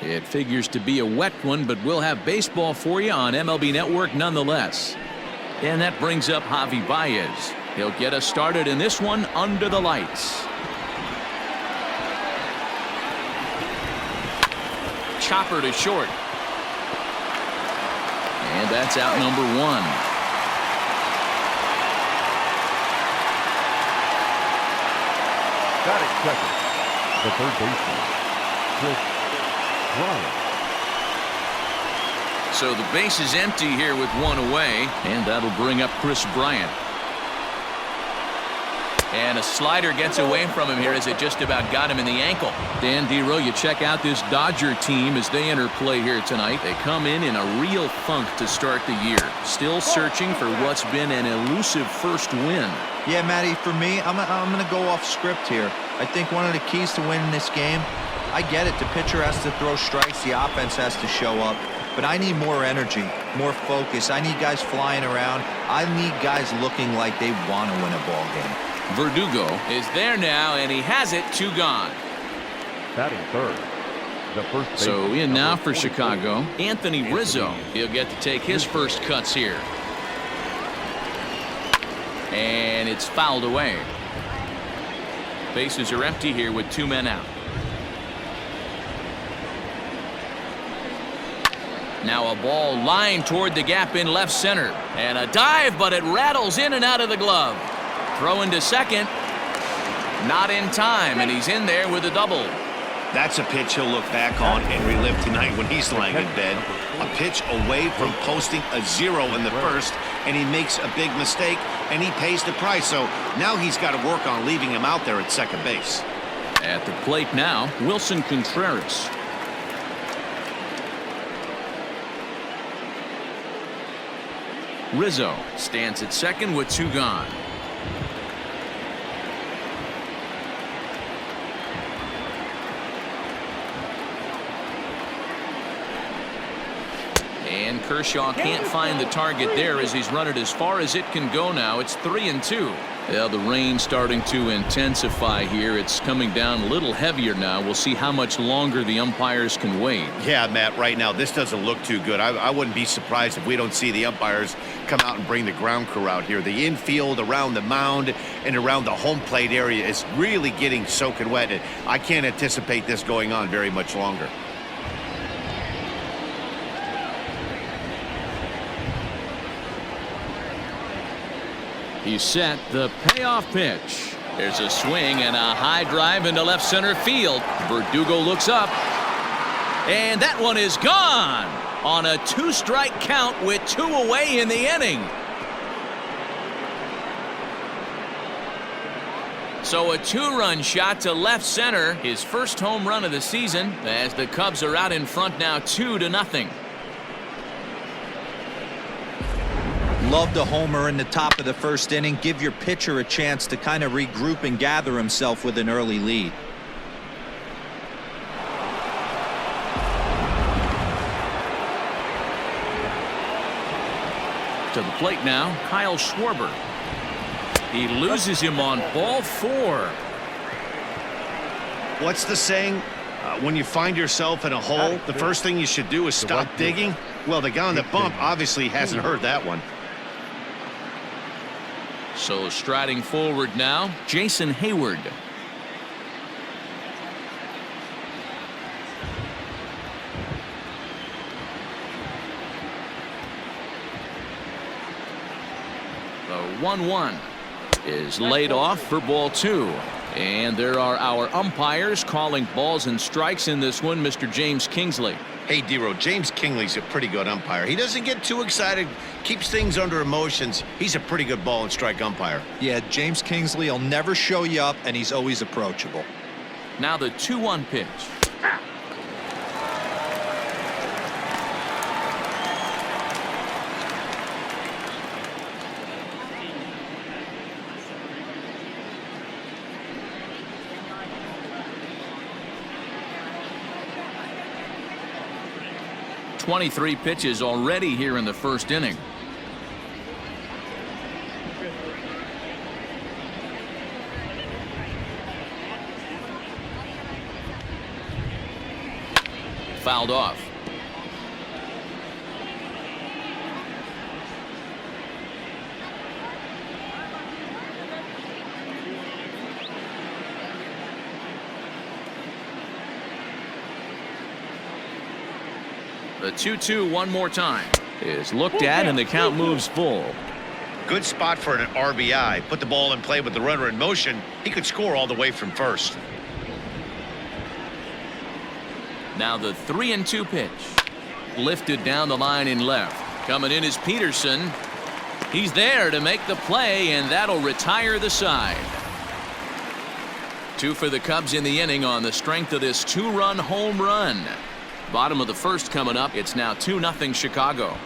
It figures to be a wet one, but we'll have baseball for you on MLB Network nonetheless. And that brings up Javi Baez. He'll get us started in this one under the lights. Chopper to short. And that's out number one. Got it, second. The third baseman, Chris Bryant. So the base is empty here with one away, and that'll bring up Chris Bryant. And a slider gets away from him here as it just about got him in the ankle. Dan Dero, you check out this Dodger team as they enter play here tonight. They come in a real funk to start the year. Still searching for what's been an elusive first win. Yeah, Matty, for me, I'm going to go off script here. I think one of the keys to winning this game, I get it, the pitcher has to throw strikes, the offense has to show up. But I need more energy, more focus. I need guys flying around. I need guys looking like they want to win a ball game. Verdugo is there now, and he has it. 2 gone. Batting third. The first so in now for 44. Chicago, Anthony Rizzo. He'll get to take his first cuts here. And it's fouled away. Bases are empty here with 2 men out. Now a ball lined toward the gap in left center. And a dive, but it rattles in and out of the glove. Throw into second. Not in time, and he's in there with a double. That's a pitch he'll look back on and relive tonight when he's lying in bed. A pitch away from posting a 0 in the first, and he makes a big mistake, and he pays the price. So now he's got to work on leaving him out there at second base. At the plate now, Wilson Contreras. Rizzo stands at second with 2 gone. And Kershaw can't find the target there as he's run it as far as it can go now. It's 3-2. Well, the rain starting to intensify here. It's coming down a little heavier now. We'll see how much longer the umpires can wait. Yeah, Matt, right now this doesn't look too good. I wouldn't be surprised if we don't see the umpires come out and bring the ground crew out here. The infield around the mound and around the home plate area is really getting soaking wet. And I can't anticipate this going on very much longer. He's set the payoff pitch. There's a swing and a high drive into left center field. Verdugo looks up. And that one is gone on a 2-strike count with 2 away in the inning. So a 2-run shot to left center. His first home run of the season as the Cubs are out in front now 2-0. Love the homer in the top of the first inning. Give your pitcher a chance to kind of regroup and gather himself with an early lead. To the plate now, Kyle Schwarber. He loses him on ball 4. What's the saying? When you find yourself in a hole, the first thing you should do is stop digging. Well, the guy on the bump obviously hasn't heard that one. So striding forward now, Jason Hayward. The 1-1 is laid off for ball 2. And there are our umpires calling balls and strikes in this one, Mr. James Kingsley. Hey, Dero, James Kingley's a pretty good umpire. He doesn't get too excited, keeps things under emotions. He's a pretty good ball and strike umpire. Yeah, James Kingsley will never show you up, and he's always approachable. Now the 2-1 pitch. 23 pitches already here in the first inning. fouled off. The 2-2 one more time is looked at, and the count moves full. Good spot for an RBI. Put the ball in play with the runner in motion. He could score all the way from first. Now the 3-2 pitch. Lifted down the line in left. Coming in is Peterson. He's there to make the play, and that'll retire the side. 2 for the Cubs in the inning on the strength of this 2-run home run. Bottom of the first coming up. It's now 2-0 Chicago.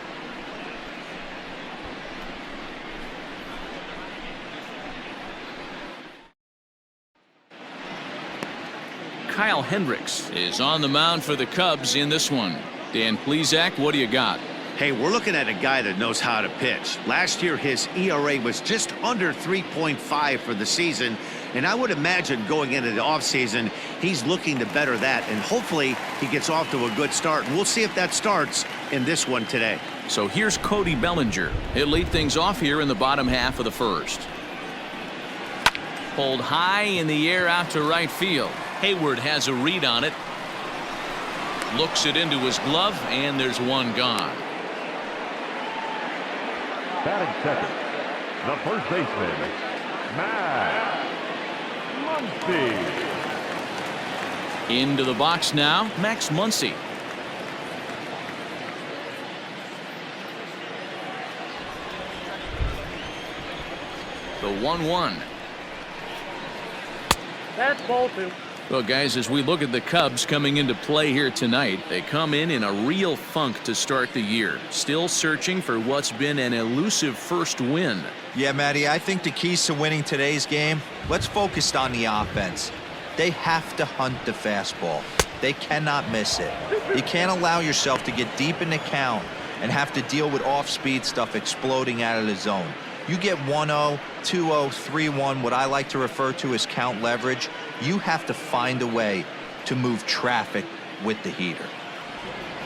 Kyle Hendricks is on the mound for the Cubs in this one. Dan Plesac, what do you got? Hey, we're looking at a guy that knows how to pitch. Last year, his ERA was just under 3.5 for the season. And I would imagine going into the offseason, he's looking to better that. And hopefully he gets off to a good start. And we'll see if that starts in this one today. So here's Cody Bellinger. He'll lead things off here in the bottom half of the first. Pulled high in the air out to right field. Hayward has a read on it. Looks it into his glove, and there's one gone. Batting second, the first baseman, Matt Muncy. Into the box now, Max Muncy. The 1-1. That's ball 2. Well, guys, as we look at the Cubs coming into play here tonight, they come in a real funk to start the year. Still searching for what's been an elusive first win. Yeah, Matty, I think the keys to winning today's game, let's focus on the offense. They have to hunt the fastball. They cannot miss it. You can't allow yourself to get deep in the count and have to deal with off-speed stuff exploding out of the zone. You get 1-0, 2-0, 3-1, what I like to refer to as count leverage. You have to find a way to move traffic with the heater.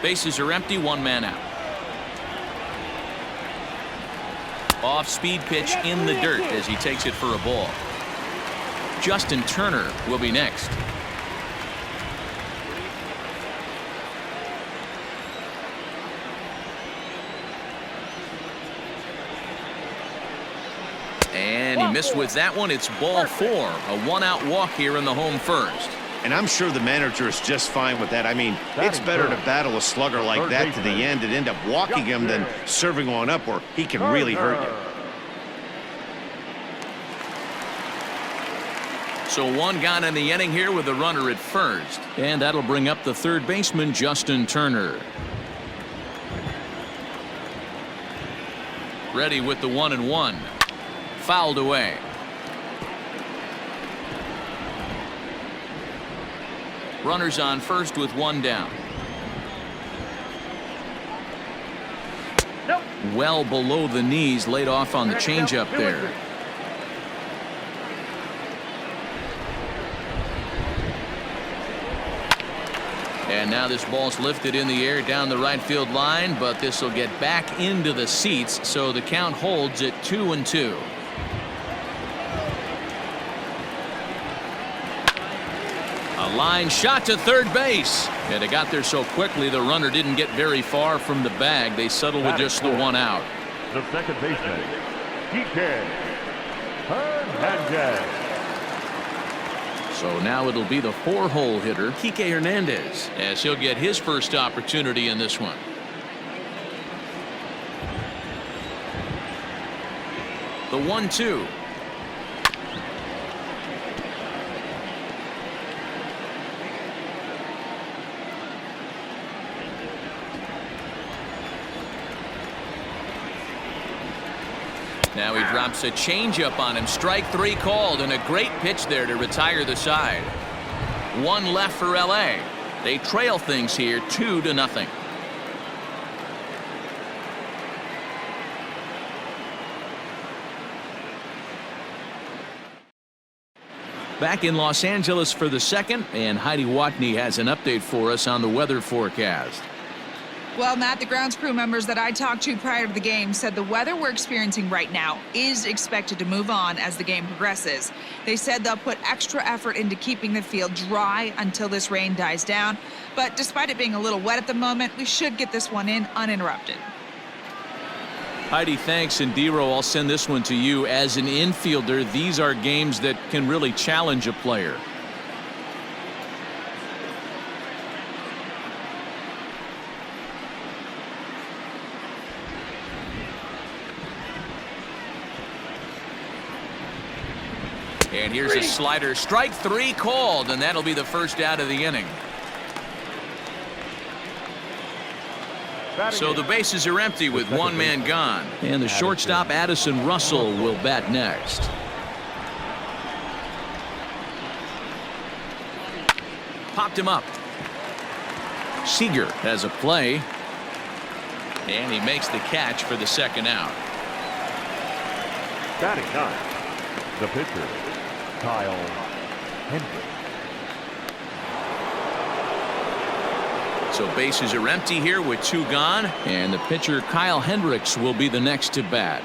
Bases are empty, one man out. Off-speed pitch in the dirt as he takes it for a ball. Justin Turner will be next. And he missed with that one. It's ball 4. A one-out walk here in the home first. And I'm sure the manager is just fine with that. I mean, it's better to battle a slugger like that to the end and end up walking him than serving one up where he can really hurt you. So one gone in the inning here with a runner at first. And that'll bring up the third baseman, Justin Turner. Ready with the 1-1. Fouled away. Runners on first with one down. Nope. Well below the knees, laid off on the changeup there. And now this ball's lifted in the air down the right field line, but this will get back into the seats, so the count holds at 2-2. A line shot to third base, and it got there so quickly the runner didn't get very far from the bag. They settled with just the one out. The second baseman, Kike Hernandez. So now it'll be the 4-hole hitter, Kike Hernandez, as he'll get his first opportunity in this one. The 1-2. Now he drops a changeup on him. Strike 3 called, and a great pitch there to retire the side. One left for LA. They trail things here 2-0. Back in Los Angeles for the second, and Heidi Watney has an update for us on the weather forecast. Well, Matt, the grounds crew members that I talked to prior to the game said the weather we're experiencing right now is expected to move on as the game progresses. They said they'll put extra effort into keeping the field dry until this rain dies down. But despite it being a little wet at the moment, we should get this one in uninterrupted. Heidi, thanks. And Dero, I'll send this one to you. As an infielder, these are games that can really challenge a player. And here's a slider. Strike three called, and that'll be the first out of the inning. So the bases are empty with one man gone. And the shortstop, Addison Russell, will bat next. Popped him up. Seager has a play. And he makes the catch for the second out. Batting nine, the pitcher, Kyle Hendricks. So bases are empty here with two gone, and the pitcher Kyle Hendricks will be the next to bat.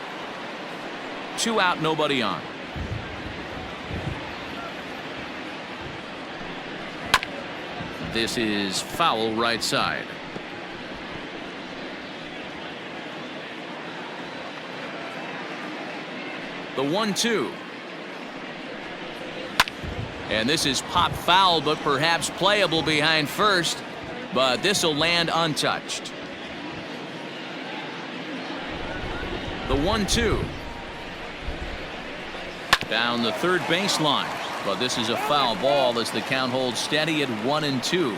Two out, nobody on. This is foul right side. The 1-2. And this is pop foul, but perhaps playable behind first. But this will land untouched. The 1-2. Down the third baseline. But this is a foul ball as the count holds steady at 1-2.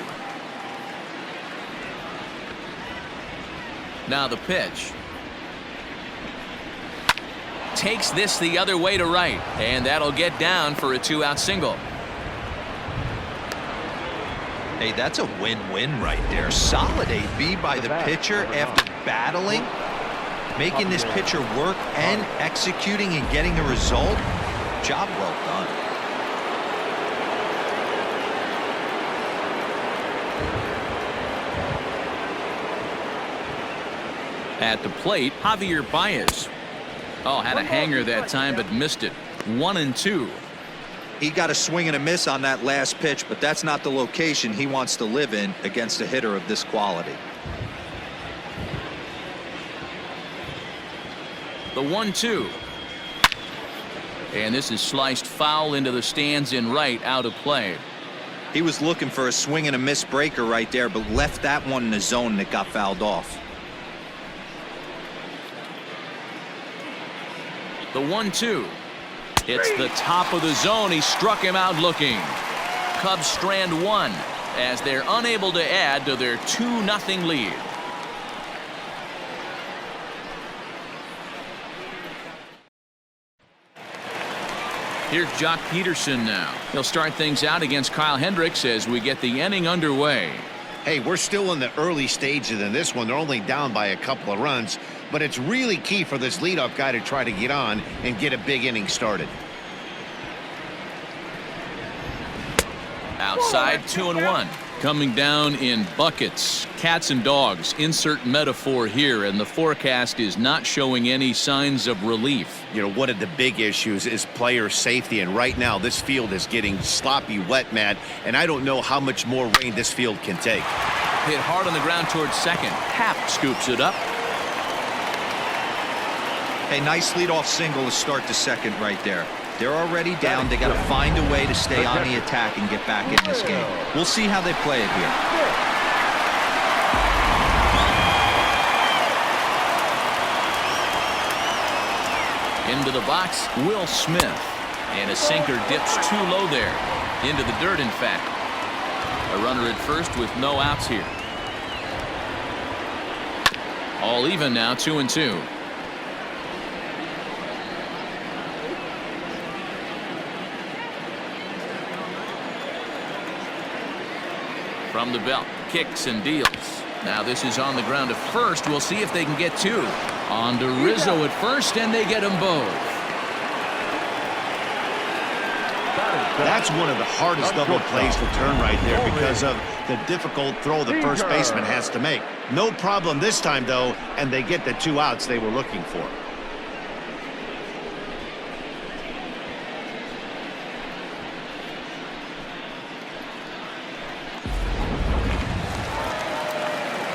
Now the pitch. Takes this the other way to right. And that'll get down for a two-out single. Hey, that's a win-win right there. Solid AB by the pitcher after battling, making this pitcher work and executing and getting a result. Job well done. At the plate, Javier Baez. Oh, had a hanger that time, but missed it. 1-2. He got a swing and a miss on that last pitch, but that's not the location he wants to live in against a hitter of this quality. The 1-2. And this is sliced foul into the stands in right, out of play. He was looking for a swing and a miss breaker right there, but left that one in the zone that got fouled off. The 1-2. It's the top of the zone. He struck him out looking. Cubs strand one as they're unable to add to their 2-0 lead. Here's Jock Peterson now. He'll start things out against Kyle Hendricks as we get the inning underway. Hey, we're still in the early stages in this one. They're only down by a couple of runs, but it's really key for this leadoff guy to try to get on and get a big inning started. Outside, 2-1. Coming down in buckets. Cats and dogs. Insert metaphor here, and the forecast is not showing any signs of relief. You know, one of the big issues is player safety, and right now this field is getting sloppy wet, Matt, and I don't know how much more rain this field can take. Hit hard on the ground towards second. Happ scoops it up. Hey, nice leadoff single to start the second right there. They're already down. They got to find a way to stay on the attack and get back in this game. We'll see how they play it here. Into the box, Will Smith. And a sinker dips too low there. Into the dirt, in fact. A runner at first with no outs here. All even now, 2-2. From the belt, kicks and deals. Now this is on the ground at first. We'll see if they can get two. On to Rizzo at first, and they get them both. That's one of the hardest double plays to turn right there because of the difficult throw the first baseman has to make. No problem this time, though, and they get the 2 outs they were looking for.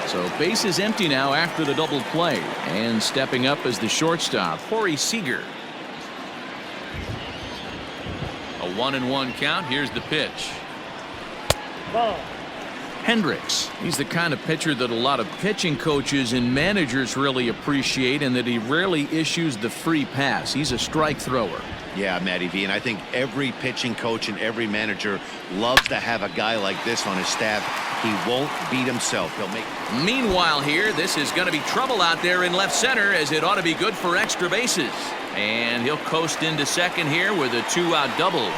So base is empty now after the double play, and stepping up as the shortstop, Corey Seager. A 1-1 count. Here's the pitch. Hendricks. He's the kind of pitcher that a lot of pitching coaches and managers really appreciate, and that he rarely issues the free pass. He's a strike thrower. Yeah, Matty V, and I think every pitching coach and every manager loves to have a guy like this on his staff. He won't beat himself. He'll make. Meanwhile here, this is going to be trouble out there in left center, as it ought to be good for extra bases. And he'll coast into second here with a 2-out double.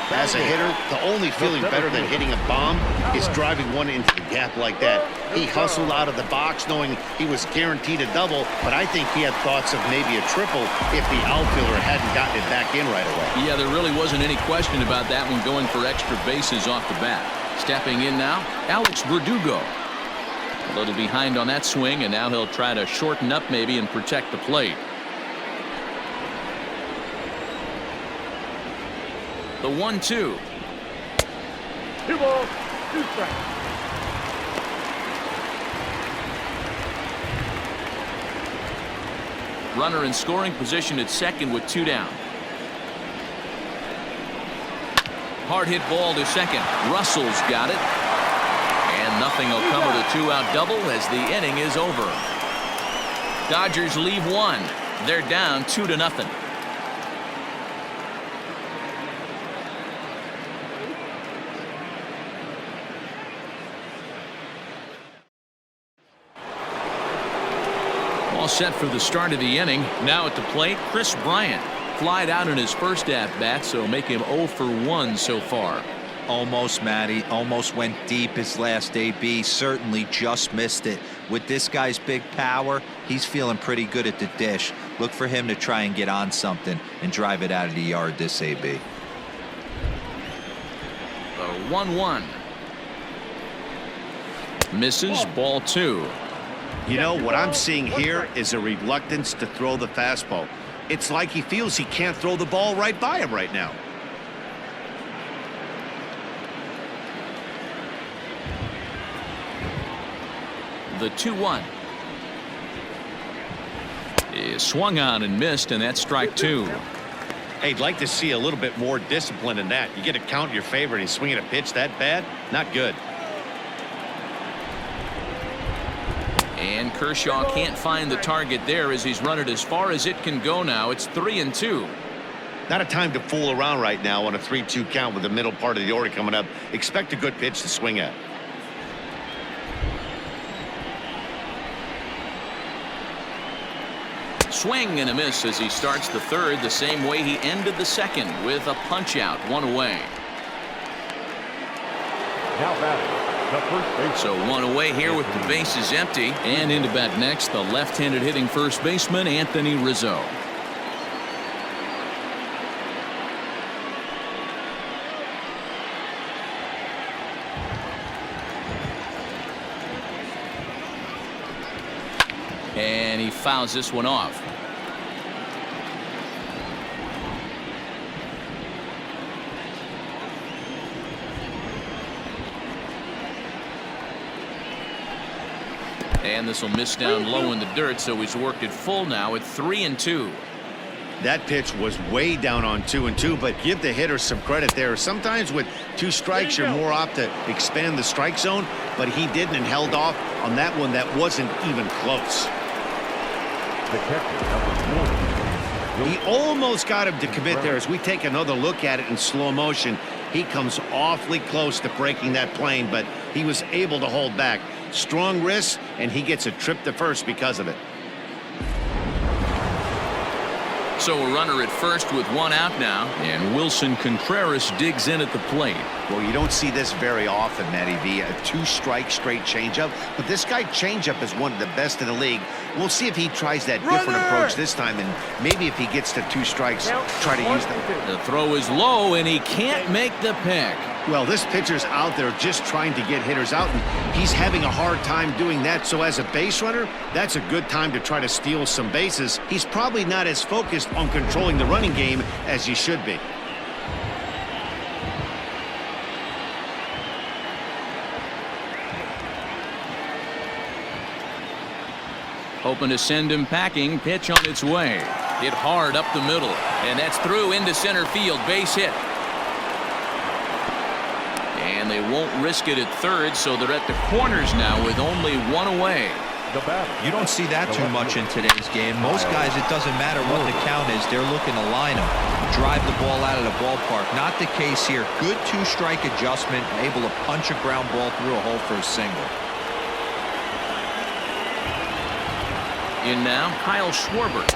As a hitter, the only feeling better than hitting a bomb is driving one into the gap like that. He hustled out of the box knowing he was guaranteed a double, but I think he had thoughts of maybe a triple if the outfielder hadn't gotten it back in right away. Yeah, there really wasn't any question about that one, going for extra bases off the bat. Stepping in now, Alex Verdugo. A little behind on that swing, and now he'll try to shorten up maybe and protect the plate. The 1-2. 2 balls, 2 strikes. Runner in scoring position at second with 2 down. Hard hit ball to second. Russell's got it. And nothing will come with a 2-out double as the inning is over. Dodgers leave 1. They're down 2-0. All set for the start of the inning. Now at the plate, Chris Bryant. Flied out in his first at-bat, so make him 0 for 1 so far. Almost, Matty. Almost went deep his last AB. Certainly just missed it. With this guy's big power, he's feeling pretty good at the dish. Look for him to try and get on something and drive it out of the yard this AB. The 1-1. Misses, ball 2. You know, what I'm seeing here is a reluctance to throw the fastball. It's like he feels he can't throw the ball right by him right now. The 2-1. Is swung on and missed, and that's strike 2. Hey, I'd like to see a little bit more discipline in that. You get a count in your favor and he's swinging a pitch that bad? Not good. And Kershaw can't find the target there as he's run it as far as it can go now. It's 3-2. Not a time to fool around right now on a 3-2 count with the middle part of the order coming up. Expect a good pitch to swing at. Swing and a miss as he starts the third the same way he ended the second, with a punch out, 1 away. Now batting, the first base. So 1 away here with the bases empty. And into bat next, the left-handed hitting first baseman, Anthony Rizzo. And he fouls this one off. And this will miss down low in the dirt, so he's worked it full now at 3-2. That pitch was way down on 2-2, but give the hitter some credit there. Sometimes with 2 strikes, you're more apt to expand the strike zone, but he didn't and held off on that one that wasn't even close. The catcher, number 1. He almost got him to commit there. As we take another look at it in slow motion, he comes awfully close to breaking that plane, but he was able to hold back. Strong wrist, and he gets a trip to first because of it. So a runner at first with one out now, and Wilson Contreras digs in at the plate. Well, you don't see this very often, Matty V. A two-strike straight changeup, but this guy changeup is one of the best in the league. We'll see if he tries that different approach this time, and maybe if he gets to 2 strikes, try to use them. The throw is low, and he can't make the pick. Well, this pitcher's out there just trying to get hitters out, and he's having a hard time doing that. So as a base runner, that's a good time to try to steal some bases. He's probably not as focused on controlling the running game as he should be. Hoping to send him packing. Pitch on its way. Hit hard up the middle, and that's through into center field. Base hit. And they won't risk it at third, so they're at the corners now with only one away. You don't see that too much in today's game. Most guys, it doesn't matter what the count is, they're looking to line them, drive the ball out of the ballpark. Not the case here. Good 2-strike adjustment, able to punch a ground ball through a hole for a single. In now, Kyle Schwarber.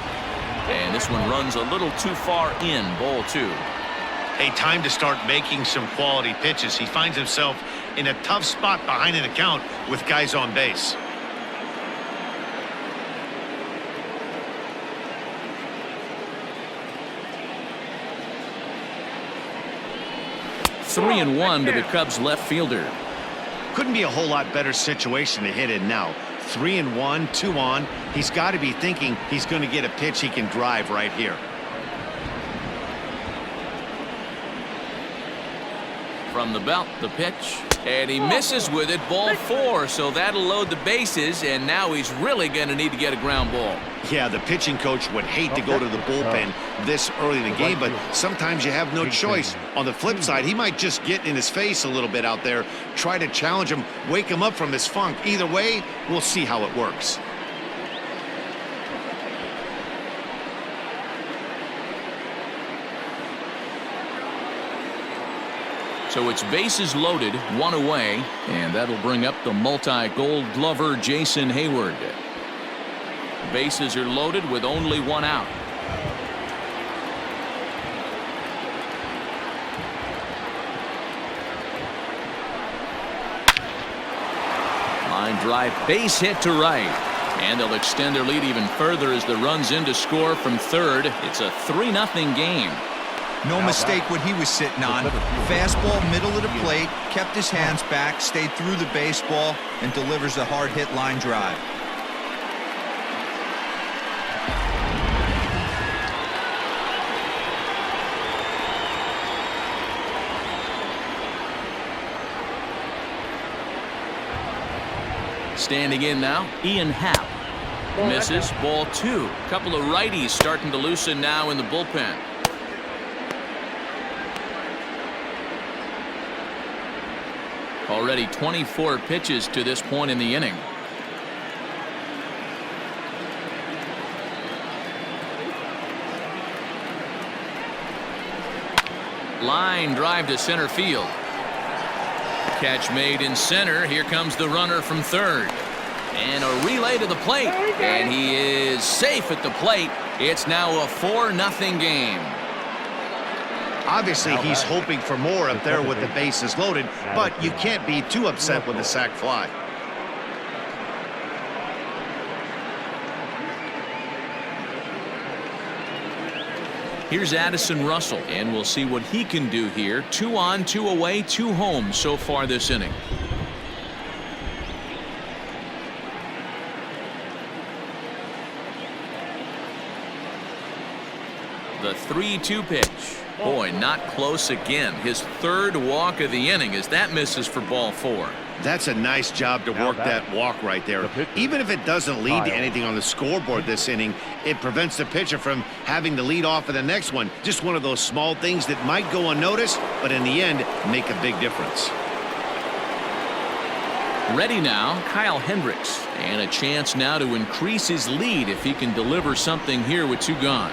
And this one runs a little too far in. Ball 2. Hey, time to start making some quality pitches. He finds himself in a tough spot behind an account with guys on base. Three and one to the Cubs left fielder. Couldn't be a whole lot better situation to hit in now. 3 and 1, 2 on. He's got to be thinking he's going to get a pitch he can drive right here. From the belt, the pitch, and he misses with it. Ball 4, so that'll load the bases, and now he's really going to need to get a ground ball. Yeah, the pitching coach would hate to go to the bullpen this early in the game, but sometimes you have no choice. On the flip side, he might just get in his face a little bit out there, try to challenge him, wake him up from his funk. Either way, we'll see how it works. So it's bases loaded, one away, and that'll bring up the multi-gold glover Jason Hayward. Bases are loaded with only one out. Line drive, base hit to right. And they'll extend their lead even further as the run's in to score from third. It's a 3-0 game. No mistake what he was sitting on. Fastball, middle of the plate, kept his hands back, stayed through the baseball, and delivers a hard hit line drive. Standing in now, Ian Happ. Misses. Ball 2. Couple of righties starting to loosen now in the bullpen. Already 24 pitches to this point in the inning. Line drive to center field. Catch made in center. Here comes the runner from third. And a relay to the plate. And he is safe at the plate. It's now a 4-0 game. Obviously, he's hoping for more up there with the bases loaded, but you can't be too upset with a sac fly. Here's Addison Russell, and we'll see what he can do here. 2 on, 2 away, 2 home so far this inning. The 3-2 pitch. Boy, not close again. His third walk of the inning as that misses for ball 4. That's a nice job to work that walk right there. Even if it doesn't lead to anything on the scoreboard this inning, it prevents the pitcher from having to lead off of the next one. Just one of those small things that might go unnoticed, but in the end, make a big difference. Ready now, Kyle Hendricks. And a chance now to increase his lead if he can deliver something here with 2 gone.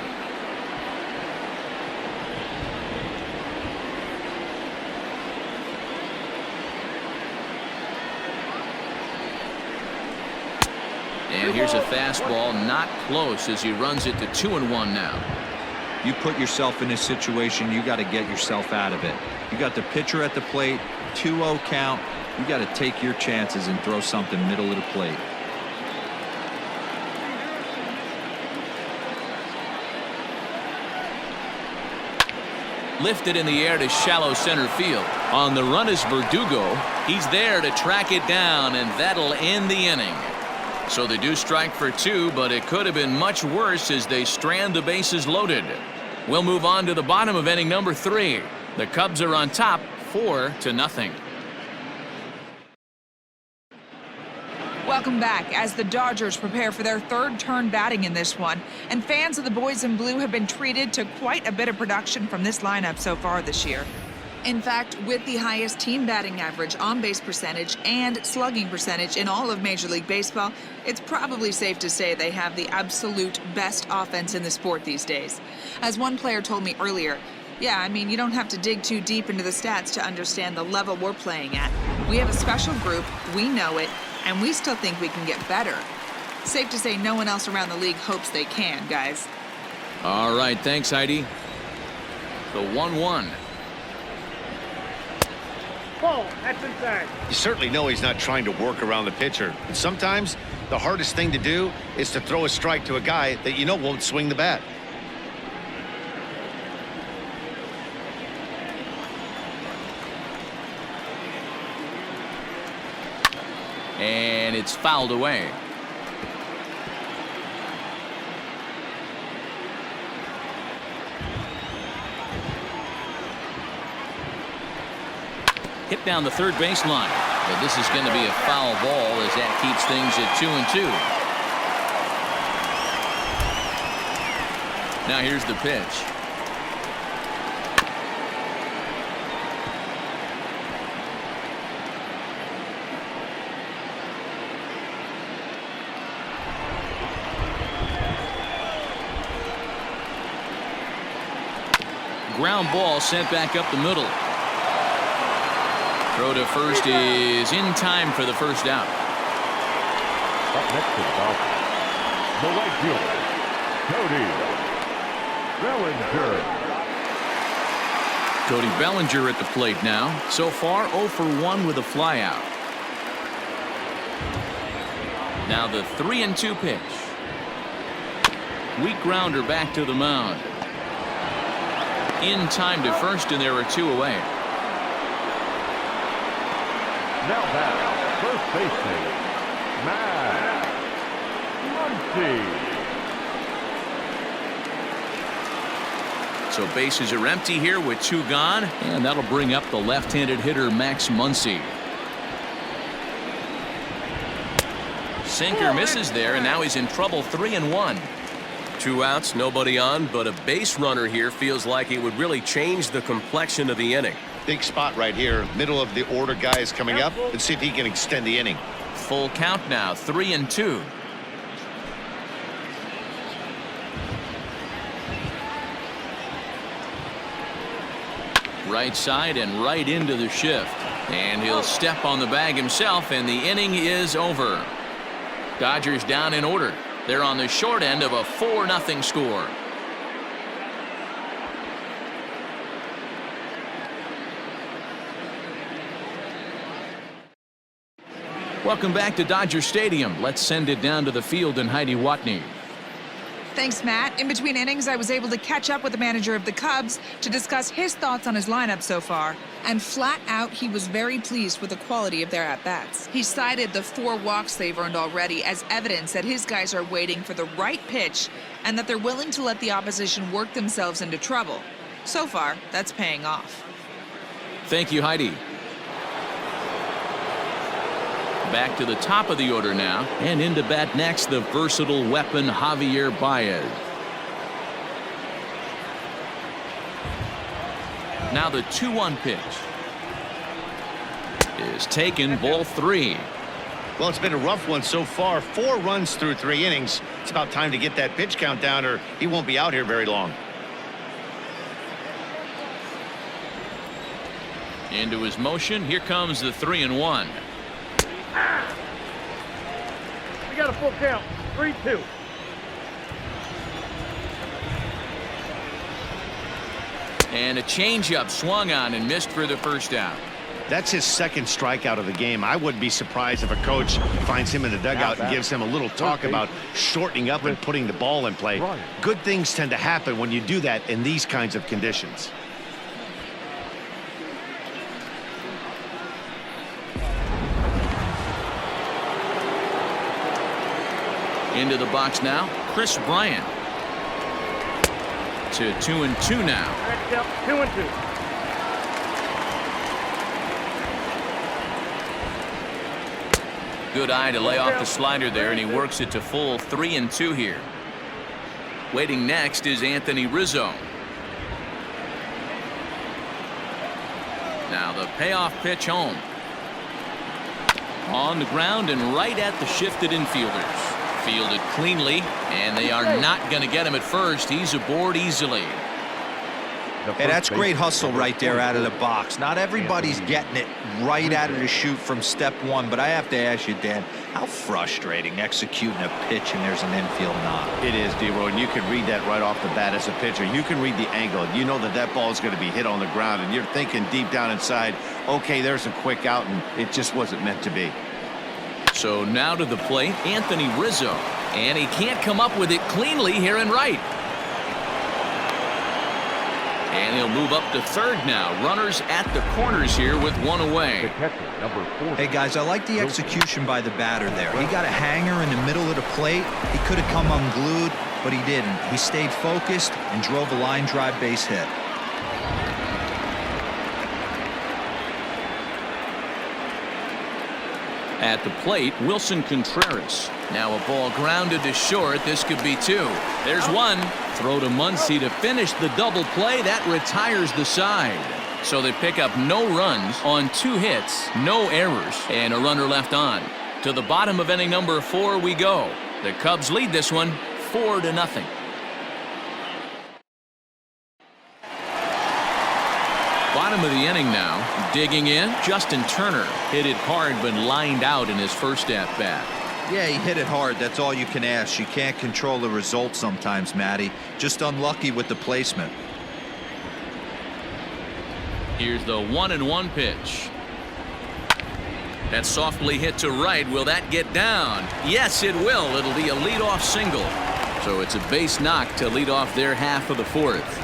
And here's a fastball, not close as he runs it to 2-1 now. You put yourself in this situation, you got to get yourself out of it. You got the pitcher at the plate, 2-0 count. You got to take your chances and throw something middle of the plate. Lifted in the air to shallow center field. On the run is Verdugo. He's there to track it down, and that'll end the inning. So they do strike for 2, but it could have been much worse as they strand the bases loaded. We'll move on to the bottom of inning number 3. The Cubs are on top 4-0. Welcome back as the Dodgers prepare for their third turn batting in this one, and fans of the boys in blue have been treated to quite a bit of production from this lineup so far this year. In fact, with the highest team batting average, on-base percentage, and slugging percentage in all of Major League Baseball, it's probably safe to say they have the absolute best offense in the sport these days. As one player told me earlier, yeah, I mean, you don't have to dig too deep into the stats to understand the level we're playing at. We have a special group, we know it, and we still think we can get better. Safe to say no one else around the league hopes they can, guys. All right, thanks, Heidi. The 1-1. Ball, that's inside. You certainly know he's not trying to work around the pitcher. And sometimes the hardest thing to do is to throw a strike to a guy that you know won't swing the bat. And it's fouled away. Hit down the third baseline. But this is going to be a foul ball as that keeps things at 2-2. Now here's the pitch. Ground ball sent back up the middle. Throw to first is in time for the first out. Up next to the Falcons, the right fielder, Cody Bellinger. Cody Bellinger at the plate now. So far 0 for 1 with a flyout. Now the 3-2 pitch. Weak grounder back to the mound. In time to first, and there are 2 away. Now back, first baseman, Matt Muncy. So bases are empty here with 2 gone, and that'll bring up the left-handed hitter Max Muncy. Sinker misses there, and now he's in trouble. 3-1. 2 outs, nobody on, but a base runner here feels like it would really change the complexion of the inning. Big spot right here. Middle of the order guy is coming up. Let's see if he can extend the inning. Full count now, 3-2. Right side and right into the shift. And he'll step on the bag himself, and the inning is over. Dodgers down in order. They're on the short end of a 4-0 score. Welcome back to Dodger Stadium. Let's send it down to the field and Heidi Watney. Thanks, Matt. In between innings, I was able to catch up with the manager of the Cubs to discuss his thoughts on his lineup so far. And flat out, he was very pleased with the quality of their at-bats. He cited the 4 walks they've earned already as evidence that his guys are waiting for the right pitch and that they're willing to let the opposition work themselves into trouble. So far, that's paying off. Thank you, Heidi. Back to the top of the order now, and into bat next, the versatile weapon Javier Baez. Now the 2-1 pitch is taken, ball 3. Well, it's been a rough one so far. 4 runs through 3 innings. It's about time to get that pitch count down, or he won't be out here very long. Into his motion. Here comes the 3-1. We got a full count. 3-2. And a changeup swung on and missed for the first out. That's his second strikeout of the game. I wouldn't be surprised if a coach finds him in the dugout and gives him a little talk about shortening up and putting the ball in play. Good things tend to happen when you do that in these kinds of conditions. Into the box now, Chris Bryant. To 2-2 now. 2-2. Good eye to lay off the slider there, and he works it to full 3-2 here. Waiting next is Anthony Rizzo. Now the payoff pitch home. On the ground and right at the shifted infielders. Fielded cleanly, and they are not going to get him at first. He's aboard easily. Hey, that's great hustle right there out of the box. Not everybody's getting it right out of the chute from step one, but I have to ask you, Dan, how frustrating executing a pitch and there's an infield knock. It is, D-Roy, and you can read that right off the bat as a pitcher. You can read the angle. You know that that ball is going to be hit on the ground, and you're thinking deep down inside, okay, there's a quick out, and it just wasn't meant to be. So now to the plate, Anthony Rizzo. And he can't come up with it cleanly here in right. And he'll move up to third now. Runners at the corners here with one away. Hey, guys, I like the execution by the batter there. He got a hanger in the middle of the plate. He could have come unglued, but he didn't. He stayed focused and drove a line drive base hit. At the plate, Wilson Contreras. Now a ball grounded to short. This could be two. There's one. Throw to Muncy to finish the double play. That retires the side. So they pick up no runs on 2 hits, no errors, and a runner left on. To the bottom of inning number 4 we go. The Cubs lead this one 4-0. Bottom of the inning now. Digging in, Justin Turner. Hit it hard but lined out in his first at-bat. Yeah, he hit it hard. That's all you can ask. You can't control the result sometimes, Matty. Just unlucky with the placement. Here's the 1-1 pitch. That's softly hit to right. Will that get down? Yes, it will. It'll be a leadoff single. So it's a base knock to lead off their half of the 4th.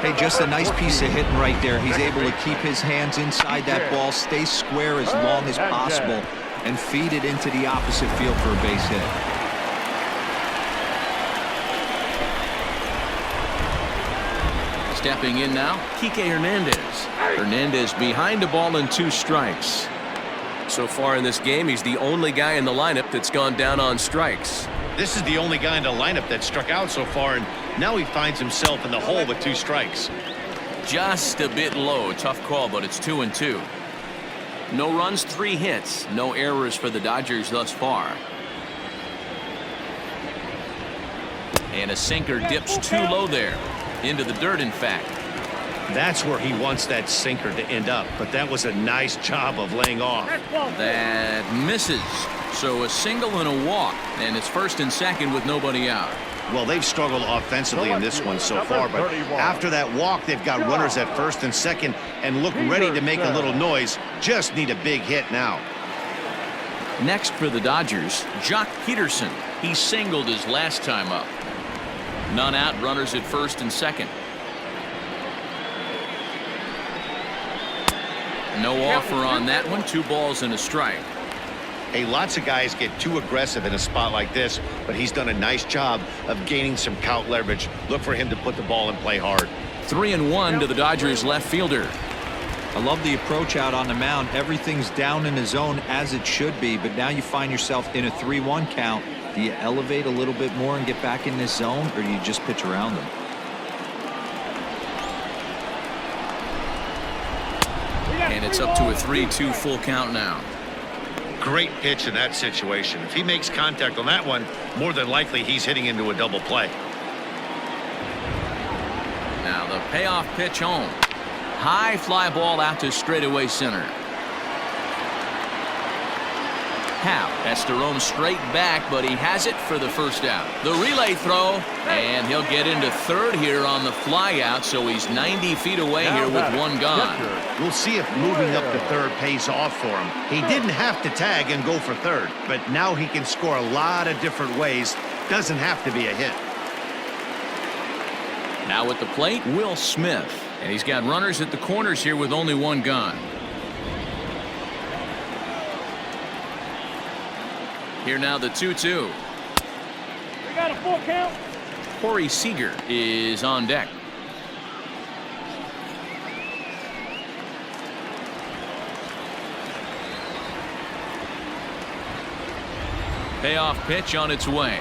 Hey, just a nice piece of hitting right there. He's able to keep his hands inside that ball, stay square as long as possible, and feed it into the opposite field for a base hit. Stepping in now, Kike Hernandez. Hernandez behind the ball and 2 strikes. So far in this game, he's the only guy in the lineup that's gone down on strikes. This is the only guy in the lineup that struck out so far, and now he finds himself in the hole with 2 strikes. Just a bit low. Tough call, but it's 2-2. No runs, 3 hits. No errors for the Dodgers thus far. And a sinker dips too low there. Into the dirt, in fact. That's where he wants that sinker to end up, but that was a nice job of laying off. That misses. So a single and a walk, and it's 1st and 2nd with nobody out. Well, they've struggled offensively in this one so far, but after that walk, they've got runners at 1st and 2nd and look ready to make a little noise. Just need a big hit now. Next for the Dodgers, Jock Peterson. He singled his last time up. None out, runners at 1st and 2nd. No offer on that one. 2 balls and a strike. Hey, lots of guys get too aggressive in a spot like this, but he's done a nice job of gaining some count leverage. Look for him to put the ball in play hard. 3-1 to the Dodgers left fielder. I love the approach out on the mound. Everything's down in the zone as it should be, but now you find yourself in a 3-1 count. Do you elevate a little bit more and get back in this zone, or do you just pitch around them? And it's up to a 3-2 full count now. Great pitch in that situation. If he makes contact on that one, more than likely he's hitting into a double play. Now the payoff pitch home. High fly ball out to straightaway center. Hap has to roam straight back, but he has it for the first out. The relay throw, and he'll get into third here on the flyout, so he's 90 feet away here with one gone. We'll see if moving up to third pays off for him. He didn't have to tag and go for third, but now he can score a lot of different ways. Doesn't have to be a hit. Now at the plate, Will Smith. And he's got runners at the corners here with only one gone. Here now the 2-2. We got a full count. Corey Seager is on deck. Payoff pitch on its way.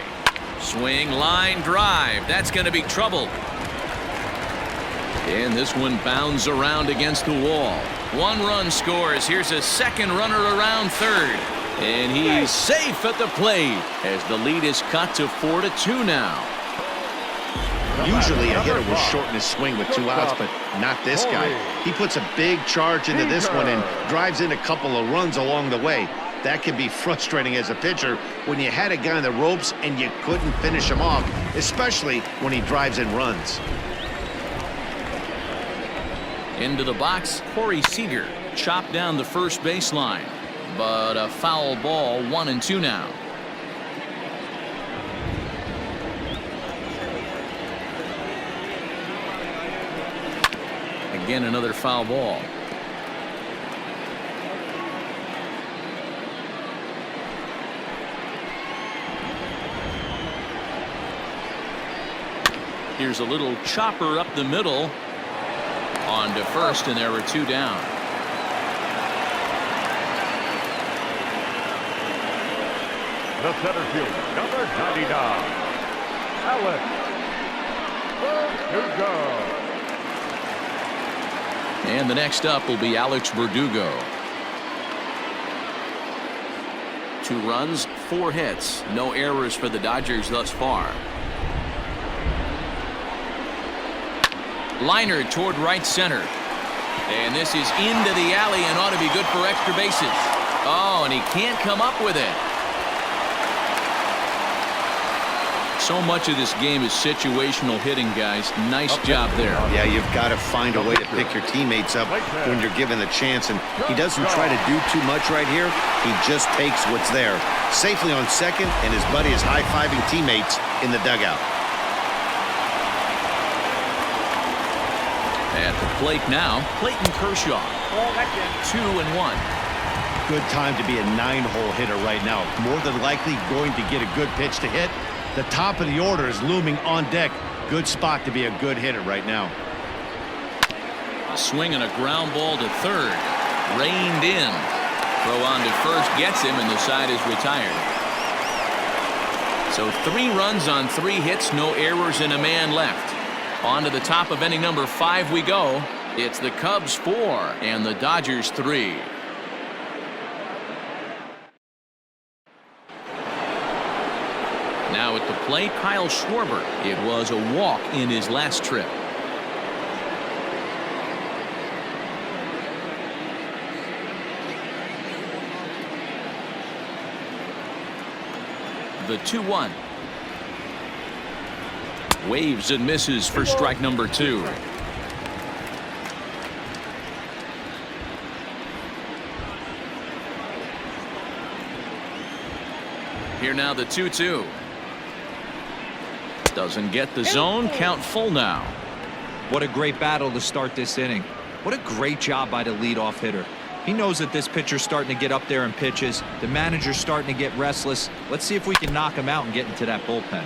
Swing, line, drive. That's going to be trouble. And this one bounds around against the wall. One run scores. Here's a second runner around third. And he's safe at the plate as the lead is cut to 4-2 now. Usually a hitter will shorten his swing with 2 outs, but not this guy. He puts a big charge into this one and drives in a couple of runs along the way. That can be frustrating as a pitcher when you had a guy on the ropes and you couldn't finish him off, especially when he drives in runs. Into the box, Corey Seager chopped down the first baseline, but a foul ball, 1-2 now. Again, another foul ball. Here's a little chopper up the middle. On to first, and there were 2 down. The center fielder, number 99, Alex Verdugo. And the next up will be Alex Verdugo. 2 runs, 4 hits, no errors for the Dodgers thus far. Liner toward right center. And this is into the alley and ought to be good for extra bases. Oh, and he can't come up with it. So much of this game is situational hitting, guys. Nice job there. Yeah, you've got to find a way to pick your teammates up when you're given the chance, and he doesn't try to do too much right here. He just takes what's there. Safely on second, and his buddy is high-fiving teammates in the dugout. At the plate now, Clayton Kershaw. 2-1. Good time to be a 9-hole hitter right now. More than likely going to get a good pitch to hit. The top of the order is looming on deck. Good spot to be a good hitter right now. A swing and a ground ball to third. Reined in. Throw on to first gets him, and the side is retired. So 3 runs on 3 hits, no errors, and a man left. On to the top of inning number 5 we go. It's the Cubs 4 and the Dodgers 3. Now at the plate, Kyle Schwarber. It was a walk in his last trip. The 2-1. Waves and misses for strike number 2. Here now the 2-2. Doesn't get the zone. Count full now. What a great battle to start this inning. What a great job by the leadoff hitter. He knows that this pitcher's starting to get up there in pitches. The manager's starting to get restless. Let's see if we can knock him out and get into that bullpen.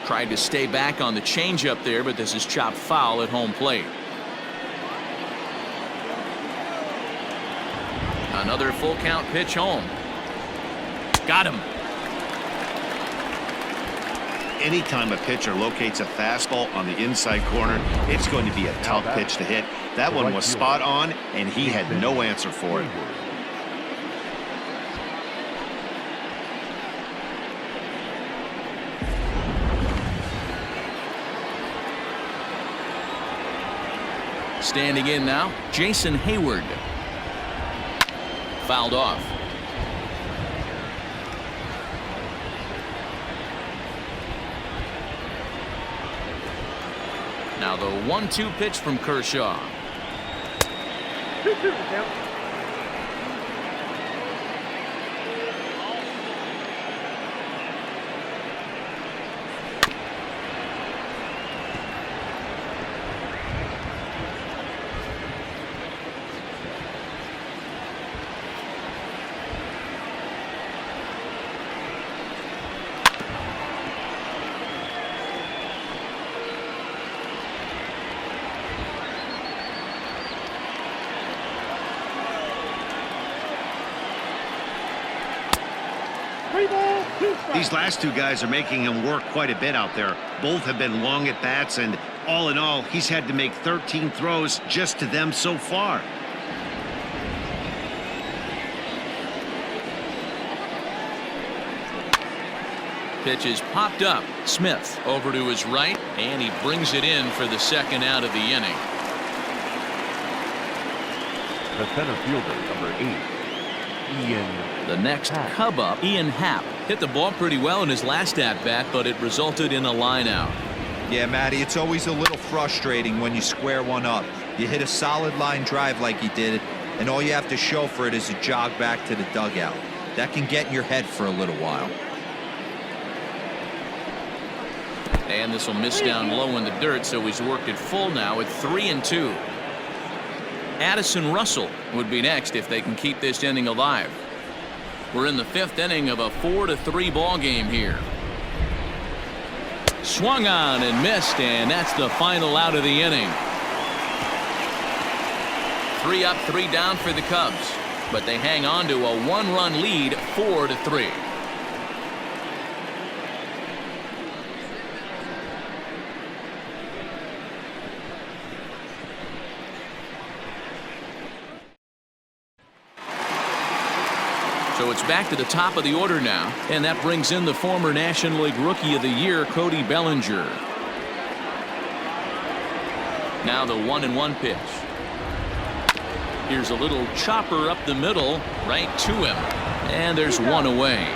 Tried to stay back on the changeup there, but this is chopped foul at home plate. Another full count pitch home. Got him. Anytime a pitcher locates a fastball on the inside corner, it's going to be a tough pitch to hit. That one was spot on, and he had no answer for it. Standing in now, Jason Hayward. Fouled off. Now the 1-2 pitch from Kershaw. 2-2 the count. These last two guys are making him work quite a bit out there. Both have been long at bats, and all in all, he's had to make 13 throws just to them so far. Pitch is popped up. Smith over to his right, and he brings it in for the second out of the inning. The center fielder, number 8, Ian. The next Cub up, Ian Happ, hit the ball pretty well in his last at-bat, but it resulted in a line out. Yeah, Matty, it's always a little frustrating when you square one up. You hit a solid line drive like he did, and all you have to show for it is a jog back to the dugout. That can get in your head for a little while. And this will miss down low in the dirt, so he's worked it full now at 3-2. Addison Russell would be next if they can keep this inning alive. We're in the 5th inning of a 4-3 ball game here. Swung on and missed, and that's the final out of the inning. 3 up, 3 down for the Cubs, but they hang on to a 1-run lead, 4-3. So it's back to the top of the order now, and that brings in the former National League Rookie of the Year, Cody Bellinger. Now the 1-1 pitch. Here's a little chopper up the middle, right to him, and there's one away.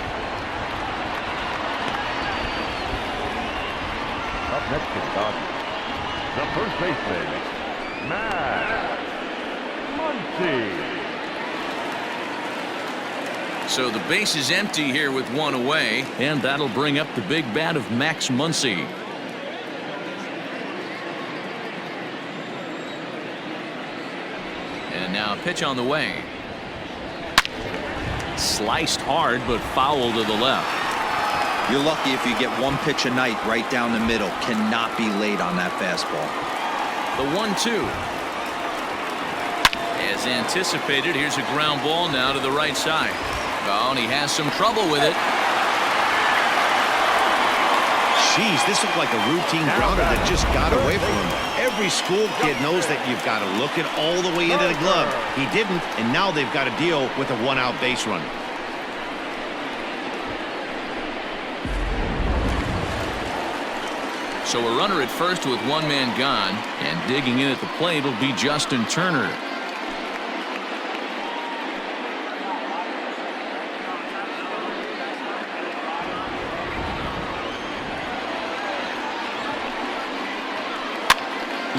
Up next is Dodgers. The first baseman, Matt Muncy. So the base is empty here with one away, and that'll bring up the big bat of Max Muncy. And now a pitch on the way. Sliced hard, but foul to the left. You're lucky if you get one pitch a night right down the middle. Cannot be late on that fastball. The 1-2. As anticipated, here's a ground ball now to the right side. Oh, and he has some trouble with it. Jeez, this looked like a routine grounder that just got away from him. Every school kid knows that you've got to look it all the way into the glove. He didn't, and now they've got to deal with a 1-out base runner. So a runner at first with one man gone, and digging in at the plate will be Justin Turner.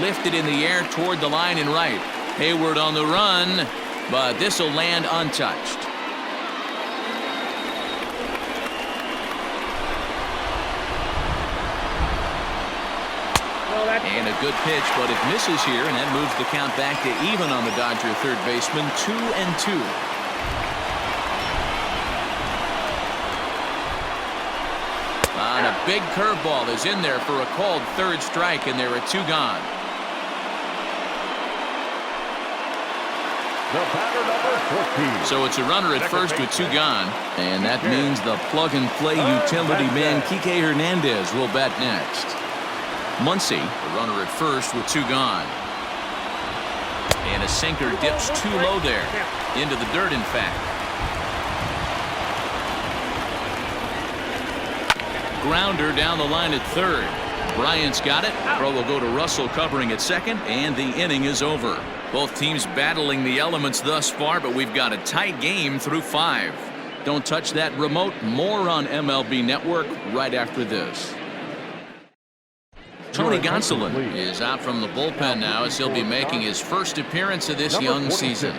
Lifted in the air toward the line and right. Hayward on the run, but this will land untouched. And a good pitch, but it misses here, and that moves the count back to even on the Dodger third baseman, 2-2. And a big curveball is in there for a called third strike, and there are 2 gone. The batter, number 14. So it's a runner at first with 2 gone, and that means the plug-and-play utility man Kike Hernandez will bat next. Muncy, the runner at first with 2 gone. And a sinker dips too low there. Into the dirt, in fact. Grounder down the line at third. Bryant's got it. Throw will go to Russell covering at second, and the inning is over. Both teams battling the elements thus far, but we've got a tight game through 5. Don't touch that remote. More on MLB Network right after this. Tony Gonsolin is out from the bullpen now as he'll be making his first appearance of this young season.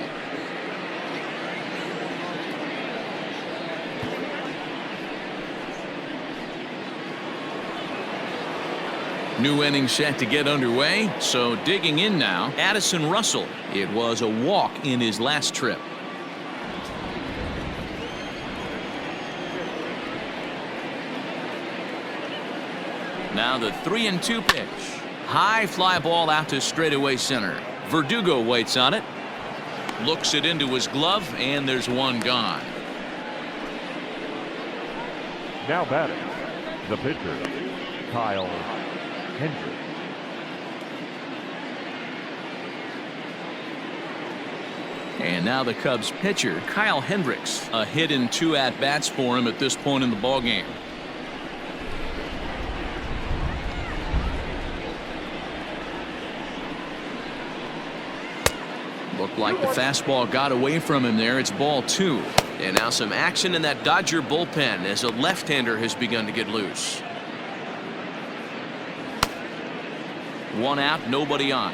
New inning set to get underway, so digging in now, Addison Russell. It was a walk in his last trip. Now the 3-2 pitch. High fly ball out to straightaway center. Verdugo waits on it. Looks it into his glove, and there's one gone. Now batting, the pitcher, Kyle Hendricks. And now the Cubs pitcher, Kyle Hendricks. A hit and 2 at-bats for him at this point in the ballgame. Looked like the fastball got away from him there. It's ball 2. And now some action in that Dodger bullpen as a left-hander has begun to get loose. 1 out, nobody on.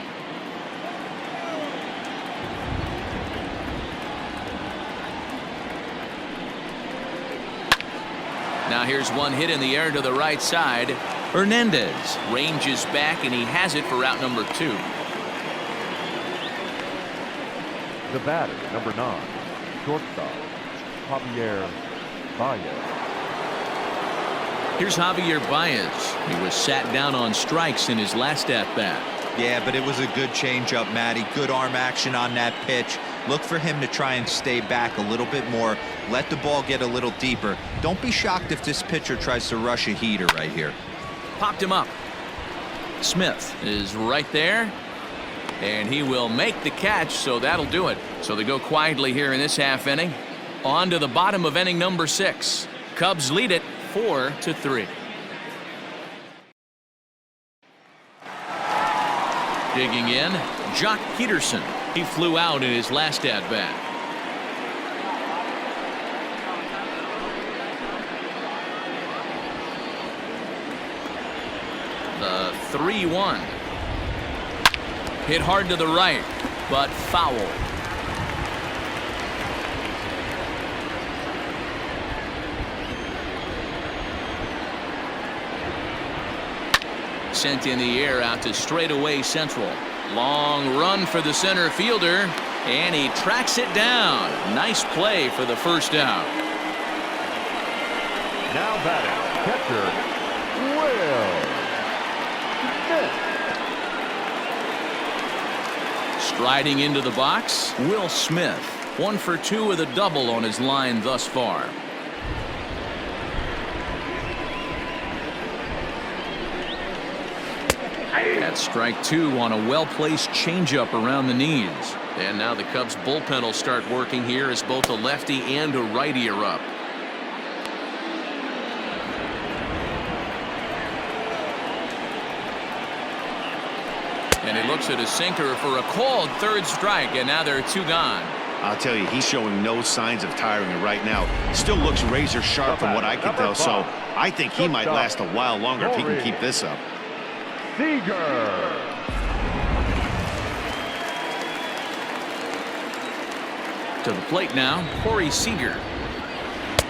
Now here's one hit in the air to the right side. Hernandez ranges back, and he has it for out number 2. The batter, number 9, shortstop, Javier Baez. Here's Javier Baez. He was sat down on strikes in his last at-bat. Yeah, but it was a good changeup, Matty. Good arm action on that pitch. Look for him to try and stay back a little bit more. Let the ball get a little deeper. Don't be shocked if this pitcher tries to rush a heater right here. Popped him up. Smith is right there. And he will make the catch, so that'll do it. So they go quietly here in this half inning. On to the bottom of inning number 6. Cubs lead it 4-3. Digging in, Jock Peterson. He flew out in his last at-bat. The 3-1. Hit hard to the right, but foul. Sent in the air out to straightaway central. Long run for the center fielder, and he tracks it down. Nice play for the first out. Now batting, catcher, Will Smith. Striding into the box, Will Smith. 1 for 2 with a double on his line thus far. That's strike 2 on a well-placed changeup around the knees. And now the Cubs bullpen will start working here as both a lefty and a righty are up. And he looks at his sinker for a called 3rd strike, and now there are 2 gone. I'll tell you, he's showing no signs of tiring right now. Still looks razor sharp from what I can tell, so I think he might last a while longer if he can keep this up. Seager. To the plate now, Corey Seager.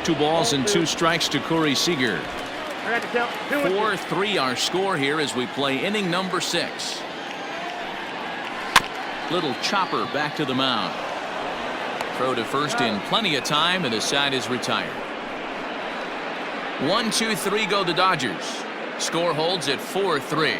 2 balls and 2 strikes to Corey Seager. 4-3 our score here as we play inning number 6. Little chopper back to the mound. Throw to first in plenty of time, and the side is retired. 1-2-3 go the Dodgers. Score holds at 4-3.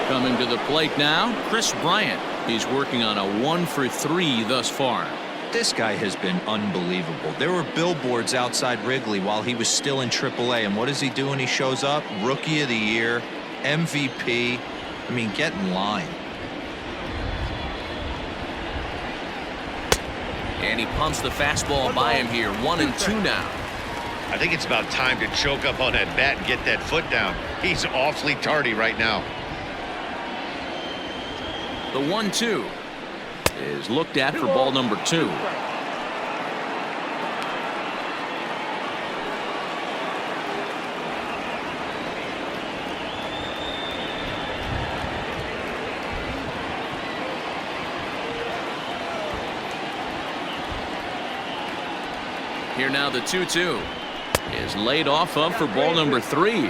Coming to the plate now, Chris Bryant. He's working on a 1 for 3 thus far. This guy has been unbelievable. There were billboards outside Wrigley while he was still in AAA, and what does he do when he shows up? Rookie of the Year, MVP. I mean, get in line. And he pumps the fastball by him here. 1-2 now. I think it's about time to choke up on that bat and get that foot down. He's awfully tardy right now. The 1-2. is looked at for ball number 2. Here now the 2-2 is laid off of for ball number 3.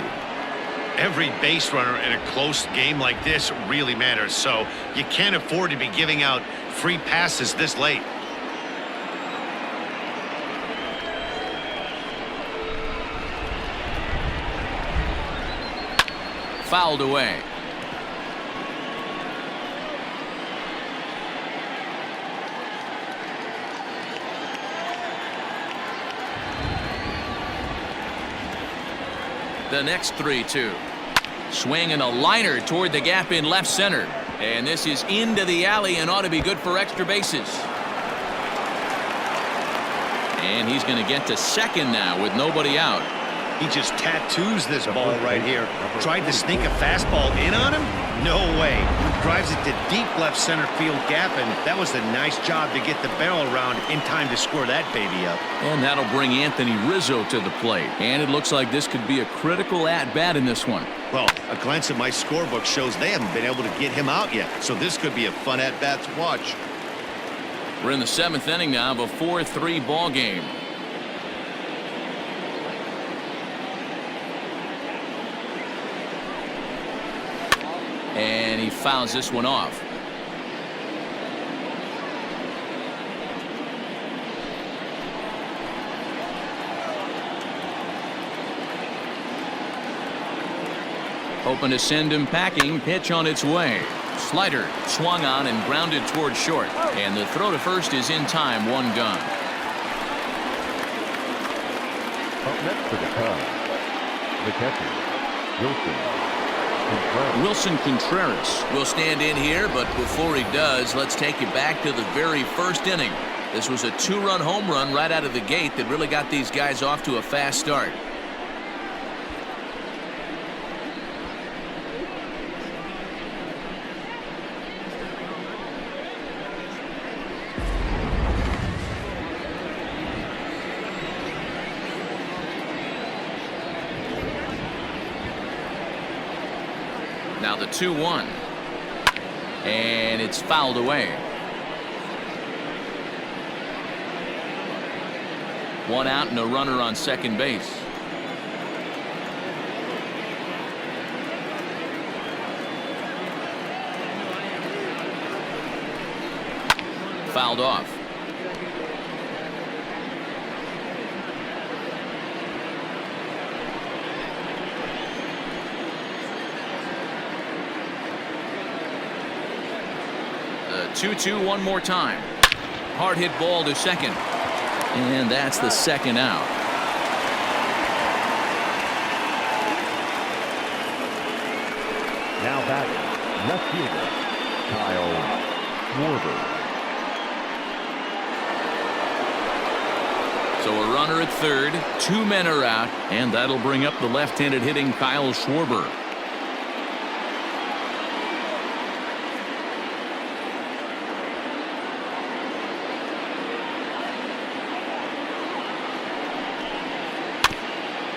Every base runner in a close game like this really matters, so you can't afford to be giving out free passes this late. Fouled away. The next 3-2. Swing and a liner toward the gap in left center. And this is into the alley and ought to be good for extra bases. And he's going to get to second now with nobody out. He just tattoos this ball right here. Tried to sneak a fastball in on him? No way. Drives it to deep left center field gap, and that was a nice job to get the barrel around in time to score that baby up. And that'll bring Anthony Rizzo to the plate. And it looks like this could be a critical at-bat in this one. Well, a glance at my scorebook shows they haven't been able to get him out yet, so this could be a fun at-bat to watch. We're in the 7th inning now of a 4-3 ball game. And he fouls this one off. Hoping to send him packing. Pitch on its way. Slider swung on and grounded toward short. And the throw to first is in time. 1 gone. Up next for the Cubs, the catcher, Wilson Contreras will stand in here, but before he does, let's take you back to the very first inning. This was a 2-run home run right out of the gate that really got these guys off to a fast start. Now the 2-1. And it's fouled away. 1 out and a runner on second base. Fouled off. The 2-2 one more time. Hard hit ball to second. And that's the second out. now batting, left fielder, Kyle Schwarber. So a runner at third, 2 men are out, and that'll bring up the left-handed hitting Kyle Schwarber.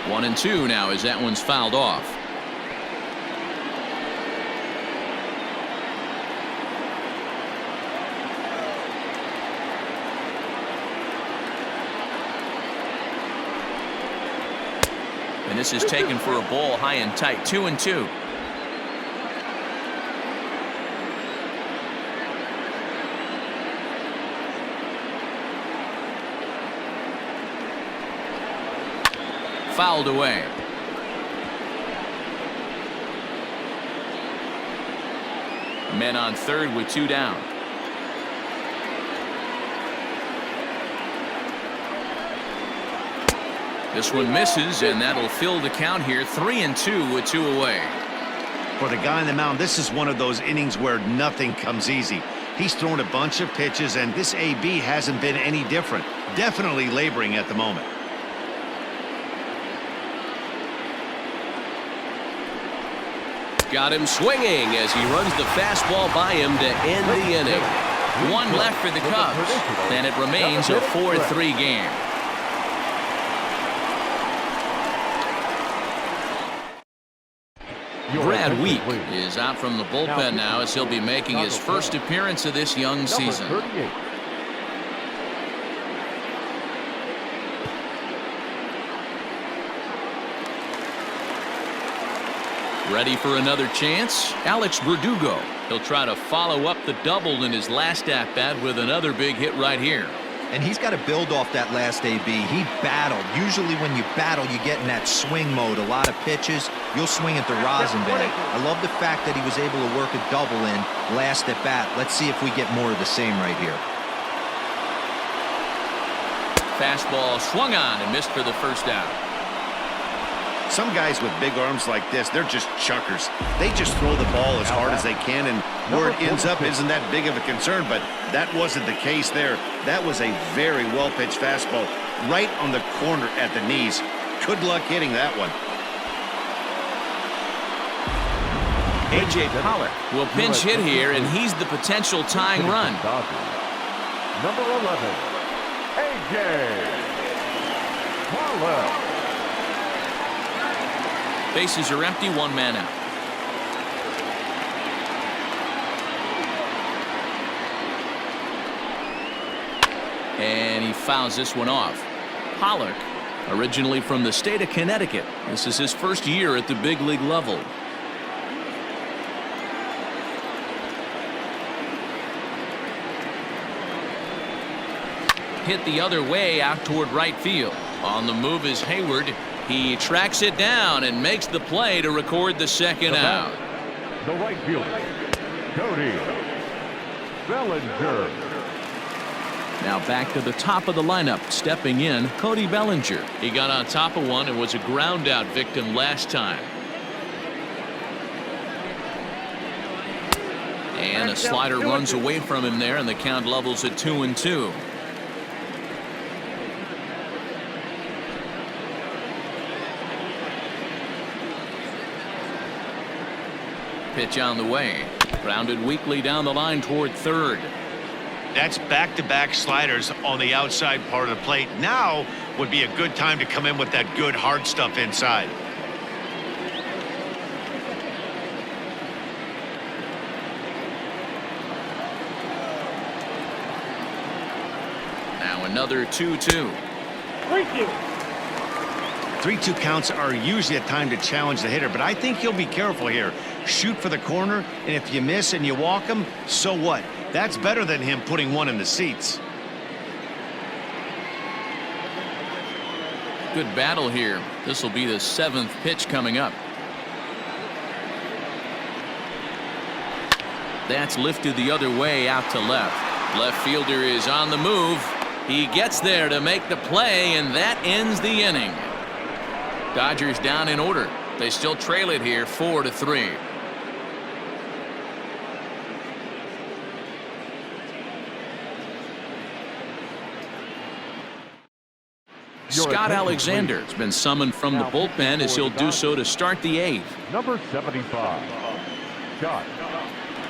One and 2 now as that one's fouled off. And this is taken for a ball high and tight. 2 and 2. Fouled away. Men on third with 2 down. This one misses, and that'll fill the count here. 3 and 2 with 2 away. For the guy on the mound, this is one of those innings where nothing comes easy. He's thrown a bunch of pitches, and this AB hasn't been any different. Definitely laboring at the moment. Got him swinging as he runs the fastball by him to end the inning. One left for the Cubs, and it remains a 4-3 game. Brad Week is out from the bullpen now as he'll be making his first appearance of this young season. Ready for another chance? Alex Verdugo. He'll try to follow up the double in his last at-bat with another big hit right here. And he's got to build off that last AB. He battled. Usually when you battle, you get in that swing mode. A lot of pitches, you'll swing at the rosin bag. I love the fact that he was able to work a double in last at bat. Let's see if we get more of the same right here. Fastball swung on and missed for the first out. Some guys with big arms like this, they're just chuckers. They just throw the ball as hard as they can, and where it ends up isn't that big of a concern, but that wasn't the case there. That was a very well-pitched fastball right on the corner at the knees. Good luck hitting that one. A.J. Pollock will pinch hit here, and he's the potential tying run. Number 11, A.J. Pollock. Bases are empty, one man out. And he fouls this one off. Pollock, originally from the state of Connecticut. This is his first year at the big league level. Hit the other way out toward right field. On the move is Hayward. He tracks it down and makes the play to record the second out. The right fielder, Cody Bellinger. Now back to the top of the lineup. Stepping in, Cody Bellinger. He got on top of one and was a ground out victim last time. And a slider runs away from him there, and the count levels at 2-2. Pitch on the way. Grounded weakly down the line toward third. That's back-to-back sliders on the outside part of the plate. Now would be a good time to come in with that good hard stuff inside. Now another 2-2. 3-2. 3-2 counts are usually a time to challenge the hitter, but I think he'll be careful here. Shoot for the corner, and if you miss and you walk him, so what? That's better than him putting one in the seats. Good battle here. This will be the 7th pitch coming up. That's lifted the other way out to left. Left fielder is on the move. He gets there to make the play, and that ends the inning. Dodgers down in order. They still trail it here 4-3. Scott Alexander has been summoned from the bullpen as he'll do so to start the 8th. Number 75, Scott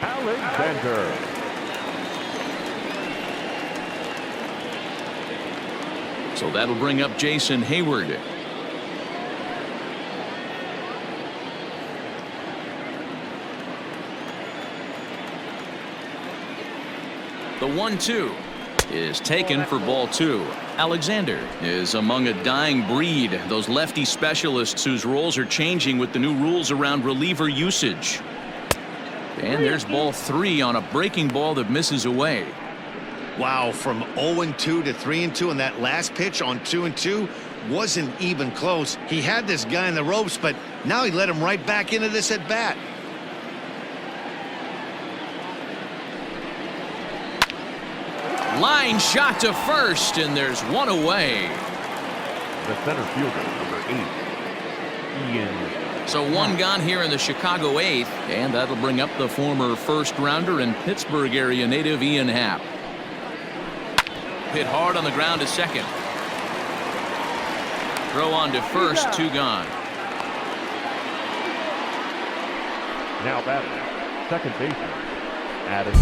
Alexander. So that'll bring up Jason Hayward. The 1-2 is taken for ball 2. Alexander is among a dying breed, those lefty specialists whose roles are changing with the new rules around reliever usage. And there's ball 3 on a breaking ball that misses away. Wow, from 0-2 to 3-2, and that last pitch on 2-2 wasn't even close. He had this guy in the ropes, but now he let him right back into this at bat. Line shot to first, and there's one away. The center fielder, number 8, Ian. So one gone here in the Chicago 8th, and that'll bring up the former first-rounder and Pittsburgh area native Ian Happ. Hit hard on the ground to second. Throw on to first, 2 gone. Now batting, second baseman, Adam.